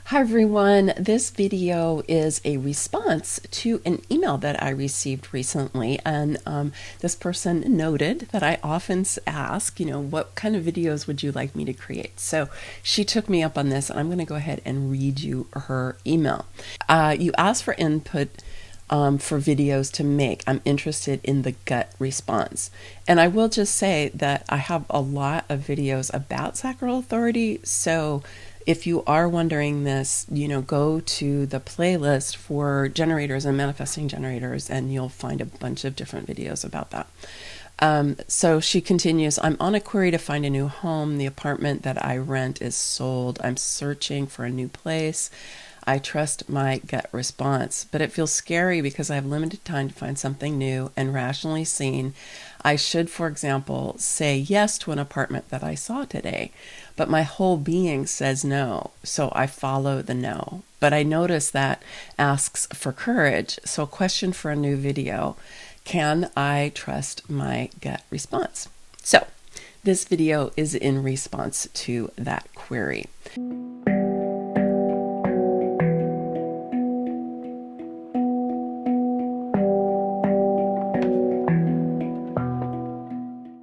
Hi everyone, this video is a response to an email that I received recently, and this person noted that I often ask, what kind of videos would you like me to create? So she took me up on this, and I'm going to go ahead and read you her email. You asked for input for videos to make. I'm interested in the gut response. And I will just say that I have a lot of videos about Sacral Authority, so if you are wondering this, go to the playlist for generators and manifesting generators, and you'll find a bunch of different videos about that. So she continues, I'm on a query to find a new home. The apartment that I rent is sold. I'm searching for a new place. I trust my gut response, but it feels scary because I have limited time to find something new and rationally seen. I should, for example, say yes to an apartment that I saw today, but my whole being says no, so I follow the no. But I notice that asks for courage, so a question for a new video. Can I trust my gut response? So this video is in response to that query.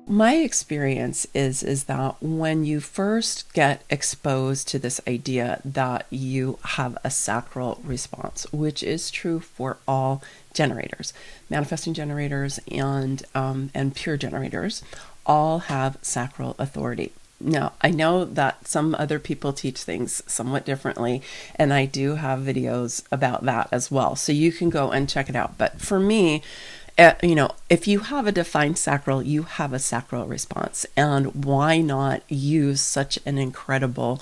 My experience is that when you first get exposed to this idea that you have a sacral response, which is true for all generators, manifesting generators and pure generators, all have sacral authority. Now, I know that some other people teach things somewhat differently, and I do have videos about that as well. So you can go and check it out. But for me, if you have a defined sacral, you have a sacral response. And why not use such an incredible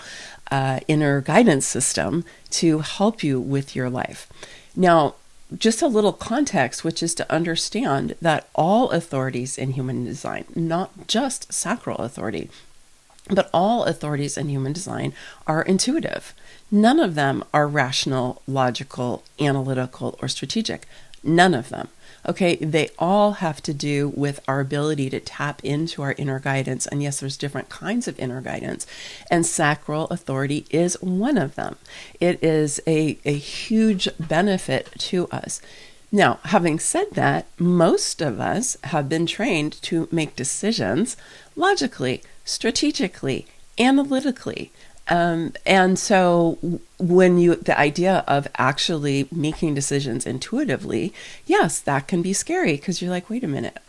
inner guidance system to help you with your life? Now, just a little context, which is to understand that all authorities in human design, not just sacral authority, but all authorities in human design are intuitive. None of them are rational, logical, analytical, or strategic. None of them. Okay, they all have to do with our ability to tap into our inner guidance. And yes, there's different kinds of inner guidance, and sacral authority is one of them. It is a huge benefit to us. Now, having said that, most of us have been trained to make decisions logically, strategically, analytically. And so when the idea of actually making decisions intuitively, yes, that can be scary because you're like, wait a minute,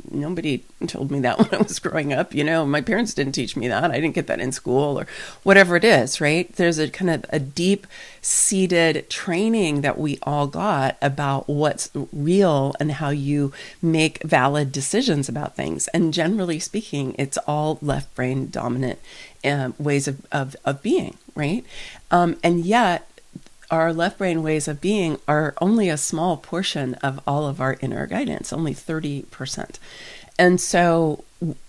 nobody told me that when I was growing up. My parents didn't teach me that. I didn't get that in school or whatever it is, right? There's a kind of a deep seated training that we all got about what's real and how you make valid decisions about things. And generally speaking, it's all left brain dominant ways of being, right? And yet our left brain ways of being are only a small portion of all of our inner guidance, only 30%. And so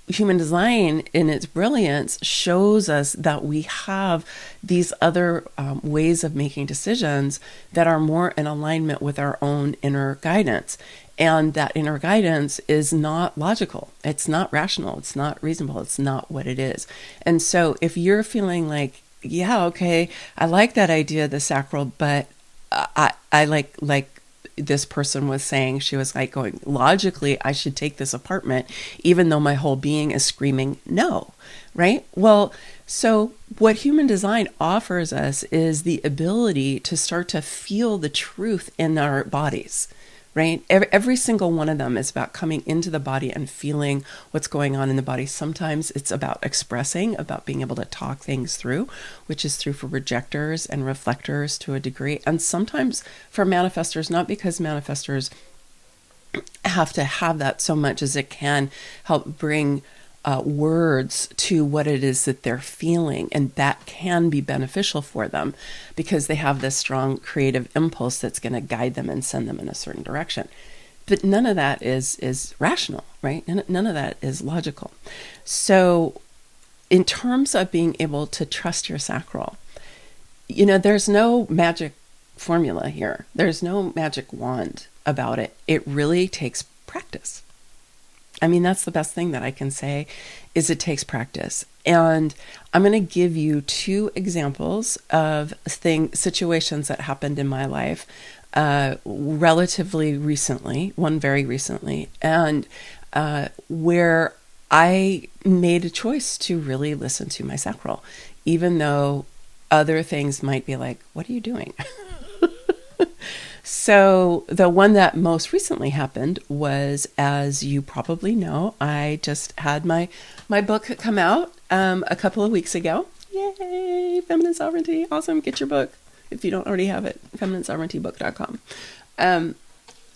human design in its brilliance shows us that we have these other ways of making decisions that are more in alignment with our own inner guidance. And that inner guidance is not logical. It's not rational. It's not reasonable. It's not what it is. And so if you're feeling like, yeah, okay, I like that idea, the sacral, but I like this person was saying, she was like going, logically, I should take this apartment, even though my whole being is screaming no, right? Well, so what human design offers us is the ability to start to feel the truth in our bodies, right? Every single one of them is about coming into the body and feeling what's going on in the body. Sometimes it's about expressing, about being able to talk things through, which is true for projectors and reflectors to a degree. And sometimes for manifestors, not because manifestors have to have that so much as it can help bring words to what it is that they're feeling, and that can be beneficial for them because they have this strong creative impulse that's going to guide them and send them in a certain direction. But none of that is rational, right? None of that is logical. So in terms of being able to trust your sacral, there's no magic formula here. There's no magic wand about it. It really takes practice. I mean, that's the best thing that I can say is it takes practice. And I'm going to give you two examples of situations that happened in my life relatively recently, one very recently, and where I made a choice to really listen to my sacral, even though other things might be like, what are you doing? So the one that most recently happened was, as you probably know, I just had my book come out a couple of weeks ago. Yay! Feminine Sovereignty. Awesome. Get your book if you don't already have it. FeminineSovereigntyBook.com.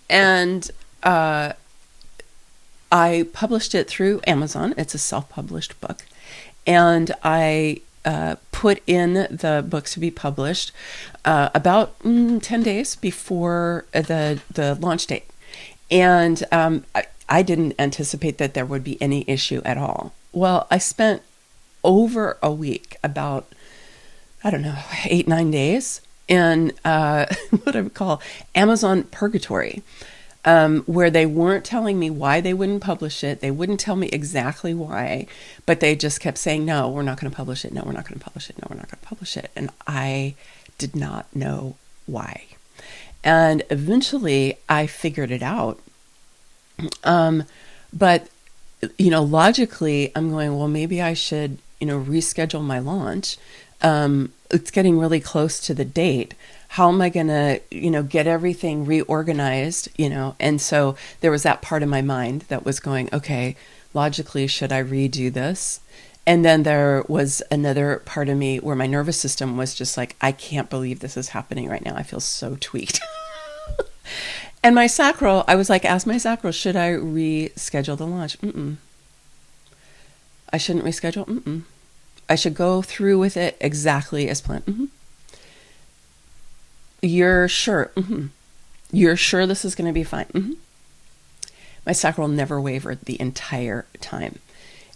And I published it through Amazon. It's a self-published book. And I put in the book to be published about 10 days before the launch date. And I didn't anticipate that there would be any issue at all. Well, I spent over a week, about, 8-9 days in what I would call Amazon purgatory. Where they weren't telling me why they wouldn't publish it. They wouldn't tell me exactly why, but they just kept saying, no, we're not going to publish it. No, we're not going to publish it. No, we're not going to publish it. And I did not know why. And eventually I figured it out. But, logically I'm going, well, maybe I should, reschedule my launch. It's getting really close to the date. How am I going to, get everything reorganized, And so there was that part of my mind that was going, okay, logically, should I redo this? And then there was another part of me where my nervous system was just like, I can't believe this is happening right now. I feel so tweaked. And my sacral, I was like, ask my sacral, should I reschedule the launch? I shouldn't reschedule. I should go through with it exactly as planned. You're sure? You're sure this is going to be fine? My sacral never wavered the entire time.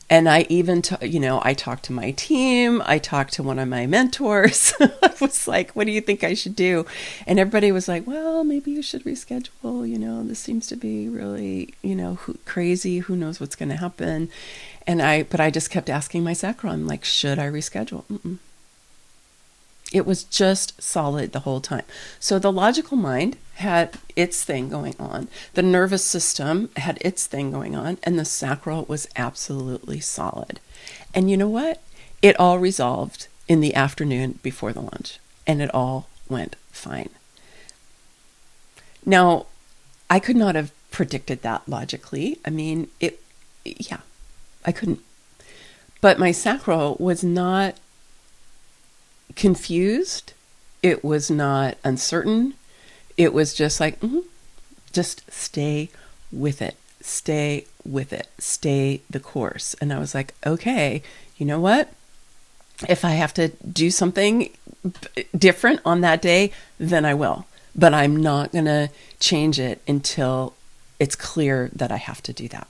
And I even, I talked to my team. I talked to one of my mentors. I was like, what do you think I should do? And everybody was like, well, maybe you should reschedule. This seems to be really, crazy. Who knows what's going to happen? But I just kept asking my sacral. I'm like, should I reschedule? It was just solid the whole time. So the logical mind had its thing going on. The nervous system had its thing going on. And the sacral was absolutely solid. And you know what? It all resolved in the afternoon before the lunch. And it all went fine. Now, I could not have predicted that logically. I mean, I couldn't. But my sacral was not confused. It was not uncertain. It was just like, just stay with it. Stay with it. Stay the course. And I was like, okay, you know what? If I have to do something different on that day, then I will. But I'm not going to change it until it's clear that I have to do that.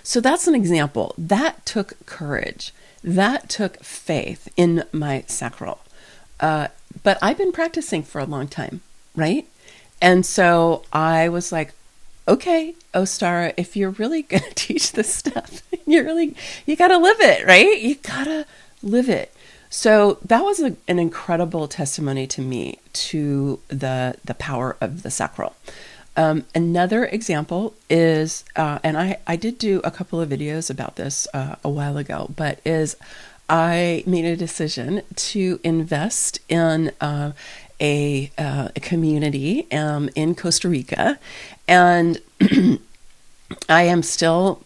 So that's an example. That took courage. That took faith in my sacral. But I've been practicing for a long time, right? And so I was like, okay, Ostara, if you're really going to teach this stuff, you got to live it, right? You got to live it. So that was an incredible testimony to me to the power of the sacral. Another example is, and I did do a couple of videos about this a while ago, but is I made a decision to invest in a community in Costa Rica, and I am still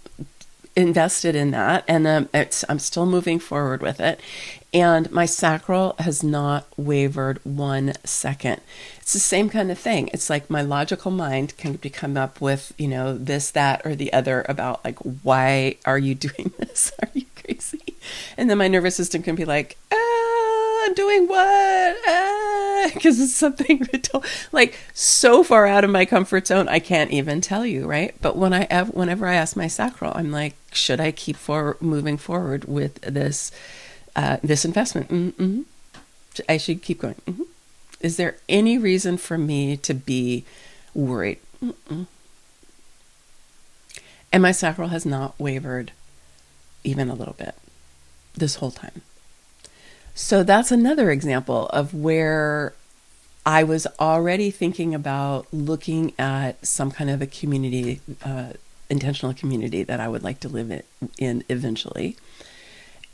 invested in that, and I'm still moving forward with it. And my sacral has not wavered 1 second. It's the same kind of thing. It's like my logical mind can come up with, this, that, or the other about like, why are you doing this? Are you crazy? And then my nervous system can be like, I'm doing what? Because it's something like so far out of my comfort zone, I can't even tell you, right? But whenever I ask my sacral, I'm like, should I keep moving forward with this investment? I should keep going. Is there any reason for me to be worried? And my sacral has not wavered even a little bit. this whole time. So that's another example of where I was already thinking about looking at some kind of a community, intentional community that I would like to live in eventually.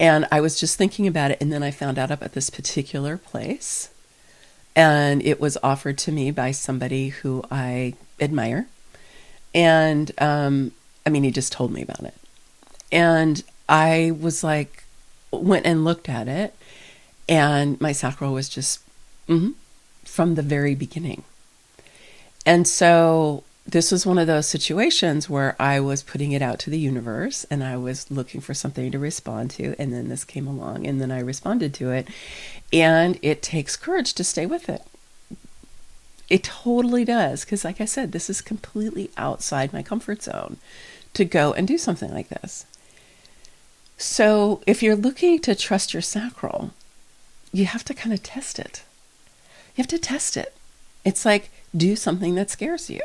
And I was just thinking about it, and then I found out about this particular place, and it was offered to me by somebody who I admire. And I mean, he just told me about it. And I was like, went and looked at it, and my sacral was just from the very beginning. And so this was one of those situations where I was putting it out to the universe and I was looking for something to respond to. And then this came along and then I responded to it. And it takes courage to stay with it. It totally does. Because like I said, this is completely outside my comfort zone to go and do something like this. So if you're looking to trust your sacral, you have to kind of test it. You have to test it. It's like, do something that scares you.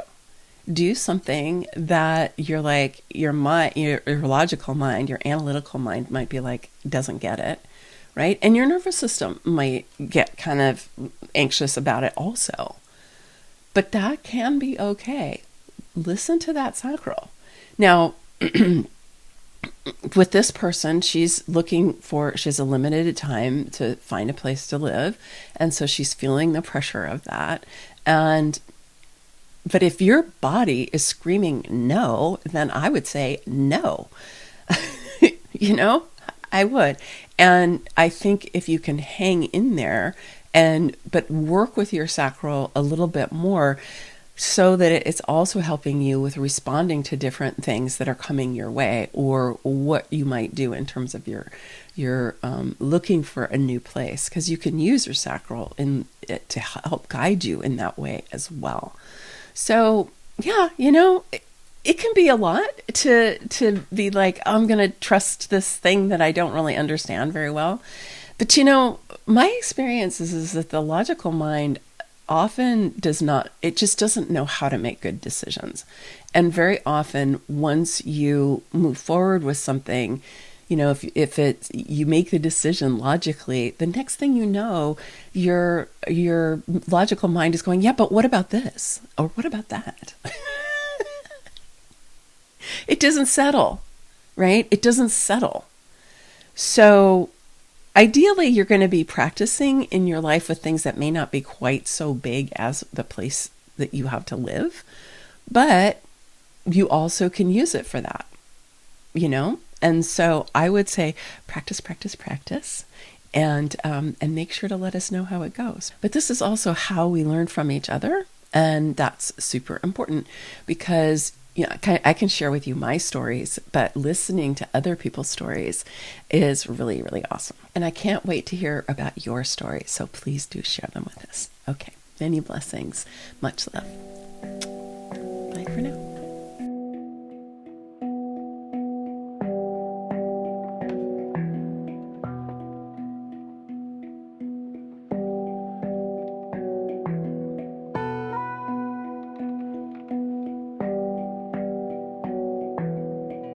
Do something that you're like, your mind, your logical mind, your analytical mind might be like, doesn't get it, right? And your nervous system might get kind of anxious about it also. But that can be okay. Listen to that sacral. Now, with this person, she has a limited time to find a place to live. And so she's feeling the pressure of that. But if your body is screaming no, then I would say no. I would. And I think if you can hang in there but work with your sacral a little bit more so that it's also helping you with responding to different things that are coming your way or what you might do in terms of your looking for a new place, because you can use your sacral to help guide you in that way as well. So yeah, it can be a lot to be like, I'm going to trust this thing that I don't really understand very well. But my experience is that the logical mind often just doesn't know how to make good decisions. And very often, once you move forward with something, if you make the decision logically, the next thing you know, your logical mind is going, yeah, but what about this? Or what about that? It doesn't settle, right? It doesn't settle. So ideally, you're going to be practicing in your life with things that may not be quite so big as the place that you have to live, but you also can use it for that, And so I would say practice, practice, practice, and make sure to let us know how it goes. But this is also how we learn from each other, and that's super important because I can share with you my stories, but listening to other people's stories is really, really awesome. And I can't wait to hear about your stories. So please do share them with us. Okay. Many blessings. Much love.